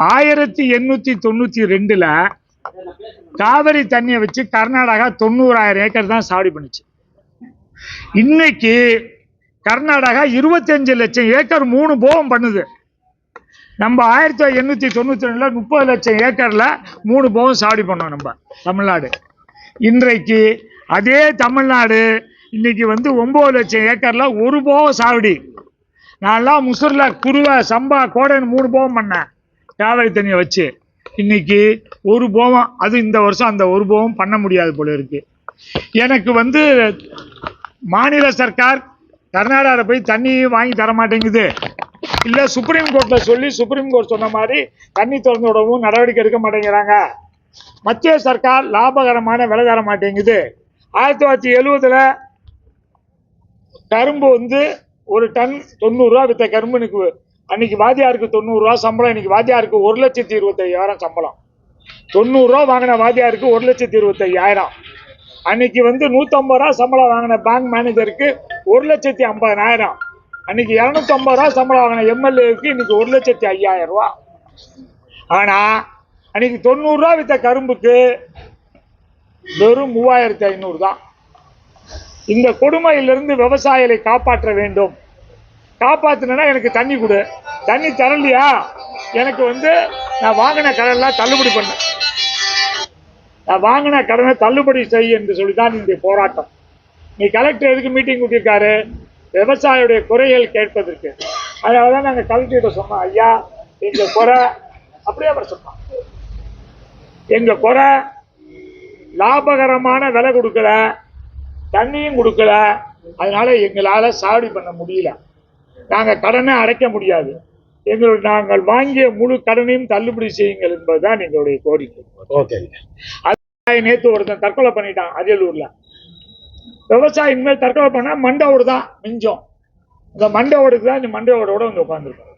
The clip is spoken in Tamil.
1892 காவிரி தண்ணியை வச்சு கர்நாடகா 90,000 ஏக்கர் தான் சாகுபடி பண்ணுச்சு. இன்னைக்கு கர்நாடகா 25 லட்சம் ஏக்கர் 3 போகம் பண்ணுது. நம்ம 1892 30 லட்சம் ஏக்கர்ல 3 போகம் சாகுபடி பண்ணோம் நம்ம தமிழ்நாடு. இன்றைக்கு அதே தமிழ்நாடு இன்னைக்கு 9 லட்சம் ஏக்கர்ல 1 போகம் சாகுபடி. நான்லாம் முசூர்ல குருவை சம்பா கோடைன்னு 3 போகம் பண்ணேன் காவிரி தண்ணியை வச்சு. இன்னைக்கு 1 போகம், அது இந்த வருஷம் அந்த 1 போகம் பண்ண முடியாது போல இருக்கு. எனக்கு மாநில சர்க்கார் கர்நாடகாவில் போய் தண்ணி வாங்கி தர மாட்டேங்குது, இல்லை சுப்ரீம் கோர்ட்டில் சொல்லி சுப்ரீம் கோர்ட் சொன்ன மாதிரி தண்ணி திறந்து விடவும் நடவடிக்கை எடுக்க மாட்டேங்கிறாங்க. மத்திய சர்க்கார் லாபகரமான விலை தர மாட்டேங்குது. 1970 கரும்பு ஒரு டன் 90 ரூபா வித்த கரும்பு அன்னைக்கு வாத்தியாருக்கு 90 ரூபா சம்பளம். இன்னைக்கு வாத்தியாருக்கு 1,25,000 சம்பளம். 90 ரூபா வாங்கின வாத்தியாருக்கு 1,25,000. அன்னைக்கு 150 ரூபா சம்பளம் வாங்கின பேங்க் மேனேஜருக்கு 1,50,000. அன்னைக்கு 250 ரூபா சம்பளம் வாங்கின எம்எல்ஏவுக்கு இன்னைக்கு 1,05,000 ரூபா. ஆனா அன்னைக்கு 90 ரூபா வித்த கரும்புக்கு வெறும் 3,500 தான். இந்த கொடுமையிலிருந்து விவசாயிகளை காப்பாற்ற வேண்டும். காப்பாத்தினா எனக்கு தண்ணி கொடு, தண்ணி தரலையா எனக்கு நான் வாங்கின கடன்லாம் தள்ளுபடி பண்ண, நான் வாங்கின கடனை தள்ளுபடி செய் என்று சொல்லிதான் இந்த போராட்டம். நீ கலெக்டர் எதுக்கு மீட்டிங் கூட்டியிருக்காரு? விவசாயியுடைய குறைகள் கேட்பதற்கு. அதனாலதான் நாங்கள் கலெக்டர்கிட்ட சொன்னோம், ஐயா எங்க குறை, அப்படியே அவர் சொன்னோம், எங்க குறை லாபகரமான விலை கொடுக்கல, தண்ணியும் கொடுக்கல, அதனால எங்களால சாகுபடி பண்ண முடியல, நாங்க கடனை அடைக்க முடியாது, நாங்கள் வாங்கிய முழு கடனையும் தள்ளுபடி செய்யுங்கள் என்பதுதான் எங்களுடைய கோரிக்கை. நேற்று ஒருத்தன் தற்கொலை பண்ணிட்டான் அரியலூர்ல. விவசாயி இனிமேல் தற்கொலை பண்ணா மண்டவோடு தான் மிஞ்சம். இந்த மண்டவோடுக்கு தான் இந்த மண்டவோட உட்காந்துருக்கோம்.